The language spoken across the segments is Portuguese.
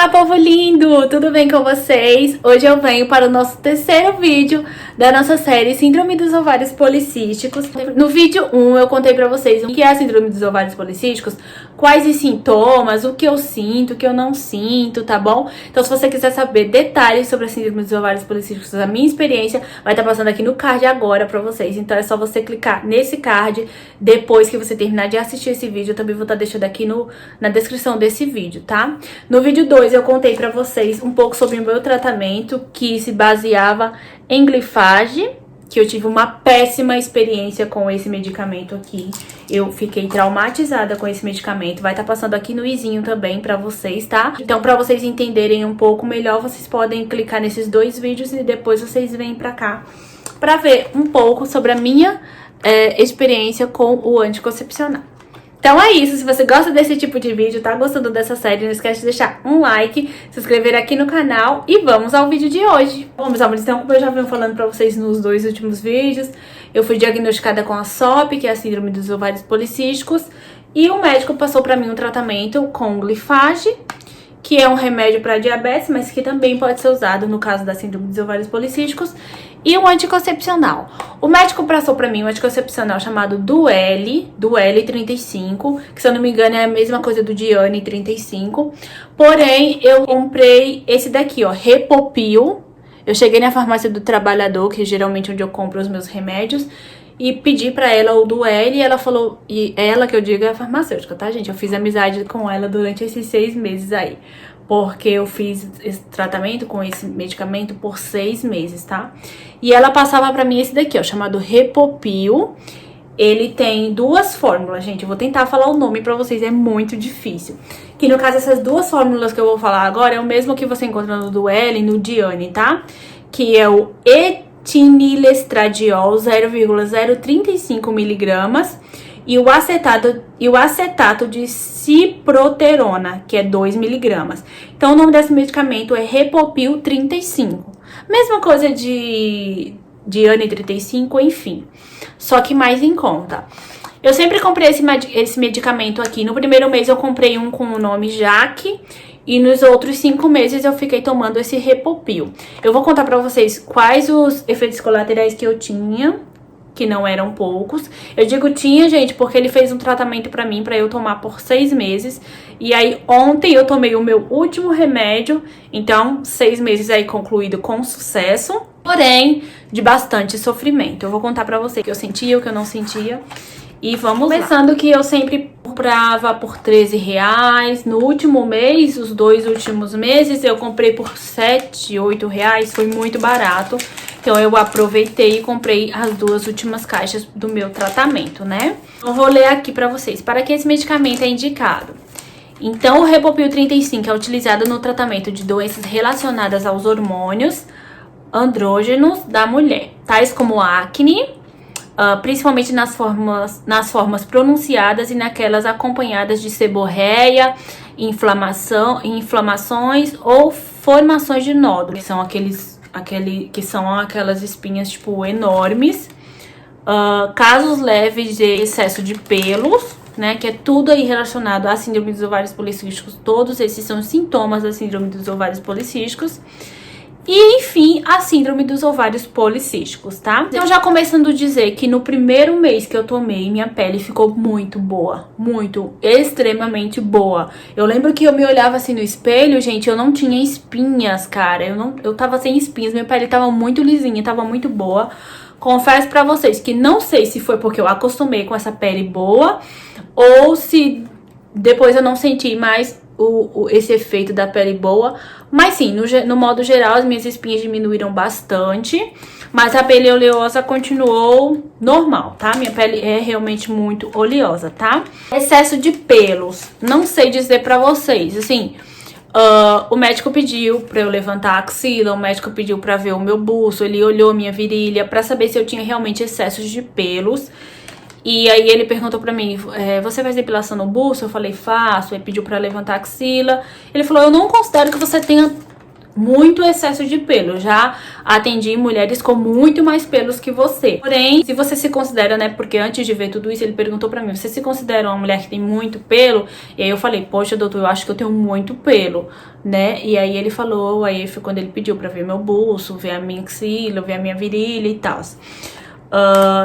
Olá, povo lindo! Tudo bem com vocês? Hoje eu venho para o nosso terceiro vídeo da nossa série Síndrome dos Ovários Policísticos. No vídeo 1 eu contei pra vocês o que é a Síndrome dos Ovários Policísticos, quais os sintomas, o que eu sinto, o que eu não sinto, tá bom? Então se você quiser saber detalhes sobre a Síndrome dos Ovários Policísticos, a minha experiência, vai estar passando aqui no card agora pra vocês. Então é só você clicar nesse card depois que você terminar de assistir esse vídeo. Eu também vou estar deixando aqui na descrição desse vídeo, tá? No vídeo 2 eu contei pra vocês um pouco sobre o meu tratamento, que se baseava em glifage, que eu tive uma péssima experiência com esse medicamento aqui. Eu fiquei traumatizada com esse medicamento. Vai estar passando aqui no izinho também pra vocês, tá? Então, pra vocês entenderem um pouco melhor, vocês podem clicar nesses dois vídeos e depois vocês vêm pra cá pra ver um pouco sobre a minha experiência com o anticoncepcional. Então é isso, se você gosta desse tipo de vídeo, tá gostando dessa série, não esquece de deixar um like, se inscrever aqui no canal e vamos ao vídeo de hoje. Bom, meus amores, então como eu já venho falando pra vocês nos dois últimos vídeos, eu fui diagnosticada com a SOP, que é a Síndrome dos Ovários Policísticos, e o médico passou pra mim um tratamento com glifage, que é um remédio para diabetes, mas que também pode ser usado no caso da Síndrome dos Ovários Policísticos, e um anticoncepcional. O médico passou pra mim um anticoncepcional chamado Duele 35, que se eu não me engano é a mesma coisa do Diane 35. Porém, eu comprei esse daqui, ó, Repopil. Eu cheguei na farmácia do trabalhador, que é geralmente onde eu compro os meus remédios, e pedi pra ela o Duele, e ela falou, e ela que eu digo é a farmacêutica, tá, gente? Eu fiz amizade com ela durante esses 6 meses aí, porque eu fiz esse tratamento com esse medicamento por 6 meses, tá? E ela passava pra mim esse daqui, ó, chamado Repopil. Ele tem duas fórmulas, gente. Eu vou tentar falar o nome pra vocês, é muito difícil. Que no caso, essas duas fórmulas que eu vou falar agora é o mesmo que você encontra no Duele e no Diane, tá? Que é o etinilestradiol 0,035 miligramas e o acetato de ciproterona, que é 2 miligramas. Então, o nome desse medicamento é Repopil 35. Mesma coisa de Diane 35, enfim. Só que mais em conta. Eu sempre comprei esse medicamento aqui. No primeiro mês eu comprei um com o nome Jaque. E nos outros 5 meses eu fiquei tomando esse Repopil. Eu vou contar pra vocês quais os efeitos colaterais que eu tinha, que não eram poucos. Eu digo tinha, gente, porque ele fez um tratamento pra mim, pra eu tomar por 6 meses. E aí ontem eu tomei o meu último remédio, então 6 meses aí concluído com sucesso, porém de bastante sofrimento. Eu vou contar pra vocês o que eu sentia, o que eu não sentia. E vamos lá. Começando que eu sempre comprava por R$13. No último mês, os 2 últimos meses, eu comprei por R$7, R$8. Foi muito barato. Então eu aproveitei e comprei as 2 últimas caixas do meu tratamento, né? Eu vou ler aqui pra vocês. Para que esse medicamento é indicado? Então o Repopil 35 é utilizado no tratamento de doenças relacionadas aos hormônios andrógenos da mulher, tais como acne, principalmente nas formas pronunciadas e naquelas acompanhadas de seborreia, inflamações ou formações de nódulos, que são aquelas espinhas tipo enormes, casos leves de excesso de pelos, né, que é tudo aí relacionado à síndrome dos ovários policísticos. Todos esses são sintomas da síndrome dos ovários policísticos. E, enfim, a síndrome dos ovários policísticos, tá? Então, já começando a dizer que no primeiro mês que eu tomei, minha pele ficou muito boa. Muito, extremamente boa. Eu lembro que eu me olhava assim no espelho, gente, eu não tinha espinhas, cara. Eu tava sem espinhas, minha pele tava muito lisinha, tava muito boa. Confesso pra vocês que não sei se foi porque eu acostumei com essa pele boa ou se depois eu não senti mais esse efeito da pele boa. Mas sim, no modo geral, as minhas espinhas diminuíram bastante, mas a pele oleosa continuou normal, tá? Minha pele é realmente muito oleosa, tá? Excesso de pelos, não sei dizer pra vocês, assim, o médico pediu pra eu levantar a axila, o médico pediu pra ver o meu buço, ele olhou minha virilha pra saber se eu tinha realmente excessos de pelos. E aí ele perguntou pra mim, você faz depilação no buço? Eu falei, faço. Ele pediu pra levantar a axila. Ele falou, eu não considero que você tenha muito excesso de pelo. Já atendi mulheres com muito mais pelos que você. Porém, se você se considera, né, porque antes de ver tudo isso, ele perguntou pra mim, você se considera uma mulher que tem muito pelo? E aí eu falei, poxa, doutor, eu acho que eu tenho muito pelo, né? E aí ele falou, aí foi quando ele pediu pra ver meu buço, ver a minha axila, ver a minha virilha e tal.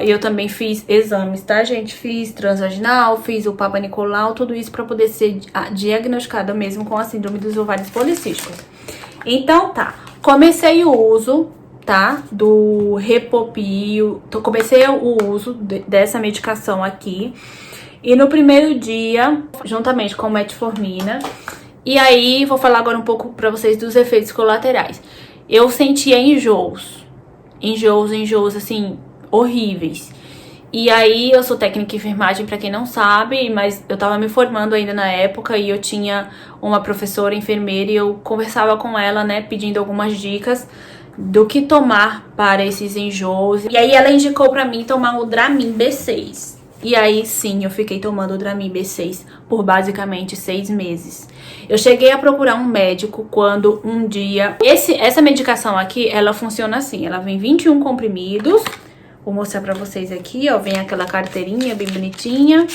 Eu também fiz exames, tá, gente? Fiz transvaginal, fiz o Papa Nicolau, tudo isso pra poder ser diagnosticada mesmo com a síndrome dos ovários policísticos. Então, tá. Comecei o uso, tá? Do Repopio. Comecei o uso dessa medicação aqui. E no primeiro dia, juntamente com metformina. E aí, vou falar agora um pouco pra vocês dos efeitos colaterais. Eu sentia enjoos. Enjoos, assim, horríveis. E aí, eu sou técnica em enfermagem, pra quem não sabe, mas eu tava me formando ainda na época e eu tinha uma professora enfermeira e eu conversava com ela, né, pedindo algumas dicas do que tomar para esses enjoos. E aí, ela indicou pra mim tomar o Dramin B6. E aí, sim, eu fiquei tomando o Dramin B6 por basicamente 6 meses. Eu cheguei a procurar um médico quando um dia... Essa medicação aqui, ela funciona assim, ela vem 21 comprimidos... Vou mostrar pra vocês aqui, ó, vem aquela carteirinha bem bonitinha.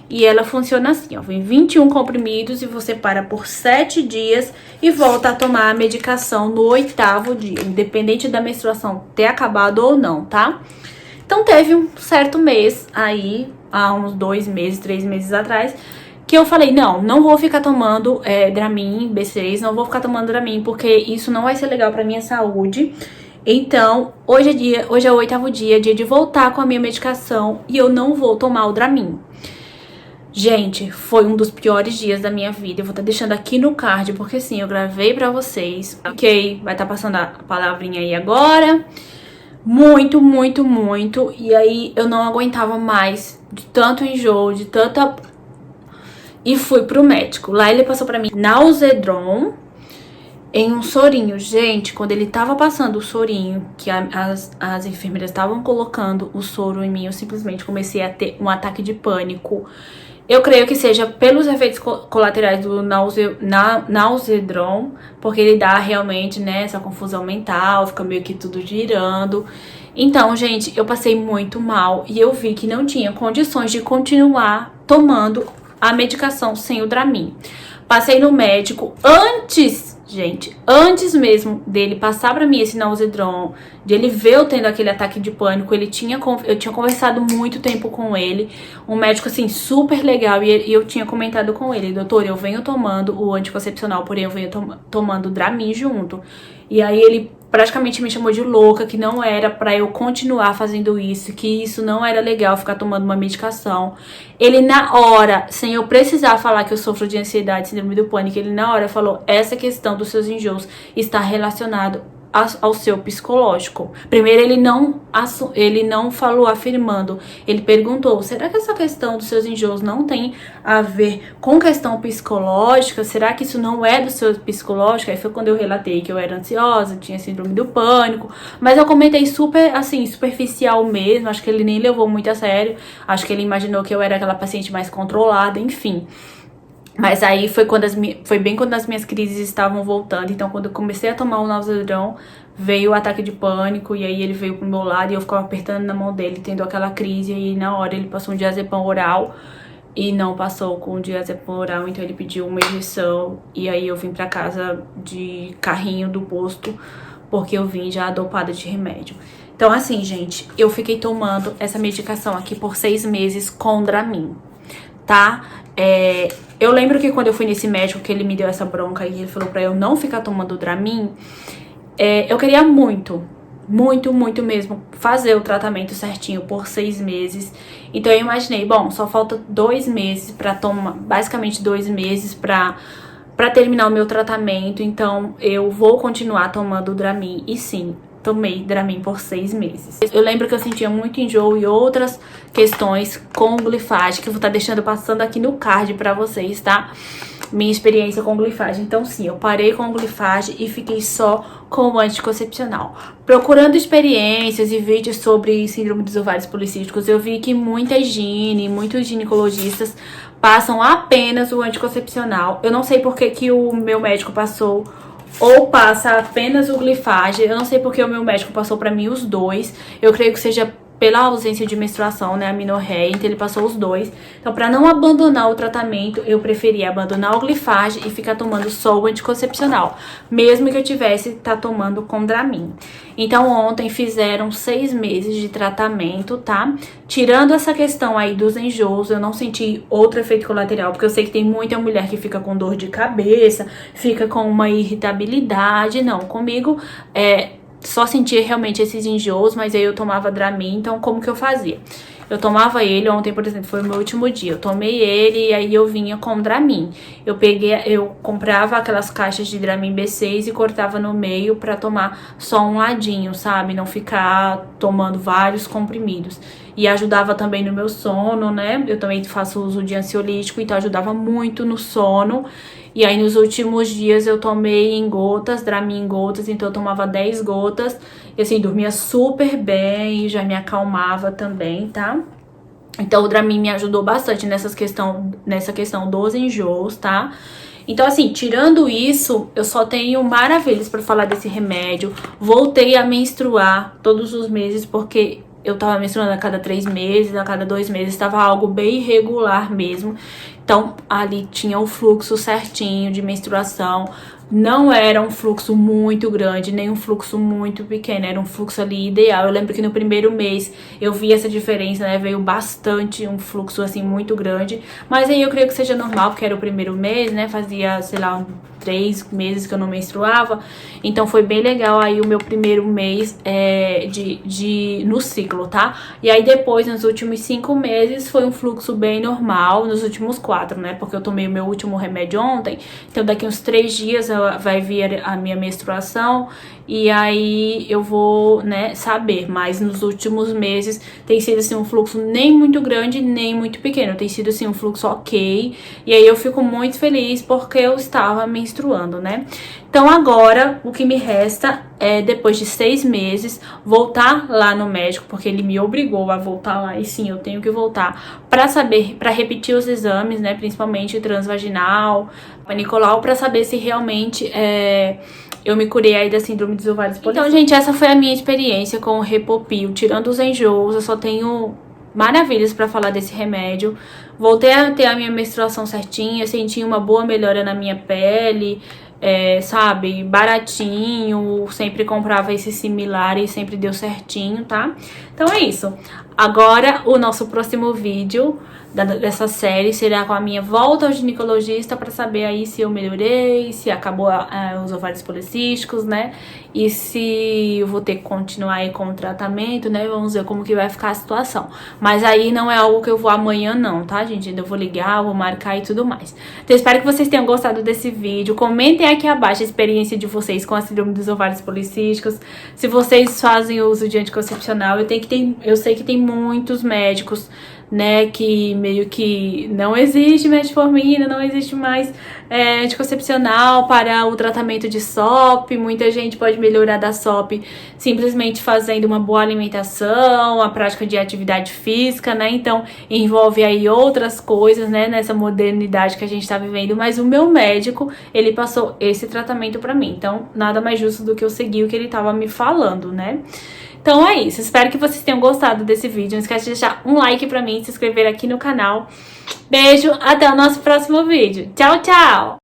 E ela funciona assim, ó, vem 21 comprimidos e você para por 7 dias e volta a tomar a medicação no 8º dia, independente da menstruação ter acabado ou não, tá? Então teve um certo mês aí, há uns 2 meses, 3 meses atrás, que eu falei, não vou ficar tomando Dramin B6, não vou ficar tomando Dramin, porque isso não vai ser legal pra minha saúde. Então, hoje é o 8º dia de voltar com a minha medicação e eu não vou tomar o Dramin. Gente, foi um dos piores dias da minha vida. Eu vou estar deixando aqui no card, porque sim, eu gravei pra vocês. Ok, vai estar passando a palavrinha aí agora. Muito, muito, muito. E aí, eu não aguentava mais de tanto enjoo, de tanta... E fui pro médico. Lá ele passou pra mim Nausodrom em um sorinho. Gente, quando ele tava passando o sorinho, que as enfermeiras estavam colocando o soro em mim, eu simplesmente comecei a ter um ataque de pânico. Eu creio que seja pelos efeitos colaterais do Nausodrom, porque ele dá realmente, né, essa confusão mental, fica meio que tudo girando. Então, gente, eu passei muito mal e eu vi que não tinha condições de continuar tomando a medicação sem o Dramin. Passei no médico antes mesmo dele passar pra mim esse Nausodrom, de ele ver eu tendo aquele ataque de pânico, eu tinha conversado muito tempo com ele, um médico assim super legal, e eu tinha comentado com ele, doutor, eu venho tomando o anticoncepcional, porém eu venho tomando o Dramin junto. E aí ele praticamente me chamou de louca, que não era pra eu continuar fazendo isso, que isso não era legal ficar tomando uma medicação. Ele na hora, sem eu precisar falar que eu sofro de ansiedade, síndrome do pânico, ele na hora falou, essa questão dos seus enjoos está relacionado ao seu psicológico. Primeiro ele não falou afirmando, ele perguntou, será que essa questão dos seus enjoos não tem a ver com questão psicológica? Será que isso não é do seu psicológico? Aí foi quando eu relatei que eu era ansiosa, tinha síndrome do pânico, mas eu comentei super, assim, superficial mesmo, acho que ele nem levou muito a sério, acho que ele imaginou que eu era aquela paciente mais controlada, enfim. Mas aí foi bem quando as minhas crises estavam voltando. Então, quando eu comecei a tomar o Nausodrom, veio o ataque de pânico. E aí ele veio pro meu lado e eu ficava apertando na mão dele, tendo aquela crise. E aí na hora ele passou um diazepam oral e não passou com o diazepam oral. Então ele pediu uma injeção. E aí eu vim pra casa de carrinho do posto, porque eu vim já dopada de remédio. Então assim, gente, eu fiquei tomando essa medicação aqui por 6 meses com Dramin, tá? Eu lembro que quando eu fui nesse médico, que ele me deu essa bronca e ele falou pra eu não ficar tomando Dramin, eu queria muito mesmo fazer o tratamento certinho por 6 meses. Então eu imaginei, bom, só falta 2 meses pra tomar, basicamente 2 meses pra terminar o meu tratamento, então eu vou continuar tomando Dramin. E sim, tomei Dramin por 6 meses. Eu lembro que eu sentia muito enjoo e outras questões com glifagem, que eu vou estar deixando passando aqui no card pra vocês, tá? Minha experiência com glifagem. Então sim, eu parei com glifagem e fiquei só com o anticoncepcional. Procurando experiências e vídeos sobre síndrome dos ovários policísticos, eu vi que muitos ginecologistas passam apenas o anticoncepcional. Eu não sei porque que o meu médico passou ou passa apenas o Glifage. Eu não sei porque o meu médico passou pra mim os dois. Eu creio que seja pela ausência de menstruação, né, amenorreia, então ele passou os dois. Então, pra não abandonar o tratamento, eu preferi abandonar o Glifage e ficar tomando só o anticoncepcional, mesmo que eu tivesse tomando com Dramin. Então, ontem fizeram 6 meses de tratamento, tá? Tirando essa questão aí dos enjoos, eu não senti outro efeito colateral, porque eu sei que tem muita mulher que fica com dor de cabeça, fica com uma irritabilidade. Não, comigo só sentia realmente esses enjoos, mas aí eu tomava Dramin. Então, como que eu fazia? Eu tomava ele, ontem, por exemplo, foi o meu último dia. Eu tomei ele e aí eu vinha com Dramin. Eu comprava aquelas caixas de Dramin B6 e cortava no meio pra tomar só um ladinho, sabe? Não ficar tomando vários comprimidos. E ajudava também no meu sono, né? Eu também faço uso de ansiolítico, então ajudava muito no sono. E aí, nos últimos dias, eu tomei em gotas, Dramin em gotas, então eu tomava 10 gotas. E assim, dormia super bem, já me acalmava também, tá? Então, o Dramin me ajudou bastante nessa questão dos enjoos, tá? Então, assim, tirando isso, eu só tenho maravilhas pra falar desse remédio. Voltei a menstruar todos os meses, porque eu tava menstruando a cada 3 meses, a cada 2 meses, tava algo bem irregular mesmo. Então, ali tinha o fluxo certinho de menstruação. Não era um fluxo muito grande, nem um fluxo muito pequeno, era um fluxo ali ideal. Eu lembro que no primeiro mês eu vi essa diferença, né? Veio bastante, um fluxo assim muito grande. Mas aí eu creio que seja normal, porque era o primeiro mês, né? Fazia, sei lá, 3 meses que eu não menstruava. Então foi bem legal aí o meu primeiro mês no ciclo, tá? E aí depois, nos últimos 5 meses, foi um fluxo bem normal. Nos últimos 4, né? Porque eu tomei o meu último remédio ontem. Então daqui uns 3 dias vai vir a minha menstruação. E aí eu vou, né, saber. Mas nos últimos meses tem sido assim um fluxo nem muito grande, nem muito pequeno. Tem sido assim um fluxo ok. E aí eu fico muito feliz porque eu estava menstruando, né? Então agora o que me resta é, depois de 6 meses, voltar lá no médico, porque ele me obrigou a voltar lá, e sim, eu tenho que voltar pra saber, pra repetir os exames, né, principalmente transvaginal, Nicolau, pra saber se realmente eu me curei aí da síndrome dos ovários policísticos. Então, gente, essa foi a minha experiência com o Repopil. Tirando os enjoos, eu só tenho maravilhas pra falar desse remédio. Voltei a ter a minha menstruação certinha, senti uma boa melhora na minha pele, sabe, baratinho, sempre comprava esse similar e sempre deu certinho, tá? Então é isso. Agora o nosso próximo vídeo dessa série será com a minha volta ao ginecologista para saber aí se eu melhorei, se acabou os ovários policísticos, né? E se eu vou ter que continuar aí com o tratamento, né? Vamos ver como que vai ficar a situação. Mas aí não é algo que eu vou amanhã não, tá, gente? Ainda vou ligar, vou marcar e tudo mais. Então espero que vocês tenham gostado desse vídeo. Comentem aqui abaixo a experiência de vocês com a síndrome dos ovários policísticos. Se vocês fazem uso de anticoncepcional, eu sei que tem muitos médicos, né, que meio que não existe metformina, não existe mais anticoncepcional para o tratamento de SOP. Muita gente pode melhorar da SOP simplesmente fazendo uma boa alimentação, a prática de atividade física, né? Então envolve aí outras coisas, né, nessa modernidade que a gente tá vivendo. Mas o meu médico, ele passou esse tratamento pra mim, então nada mais justo do que eu seguir o que ele tava me falando, né? Então é isso, espero que vocês tenham gostado desse vídeo. Não esquece de deixar um like pra mim, se inscrever aqui no canal. Beijo, até o nosso próximo vídeo. Tchau, tchau!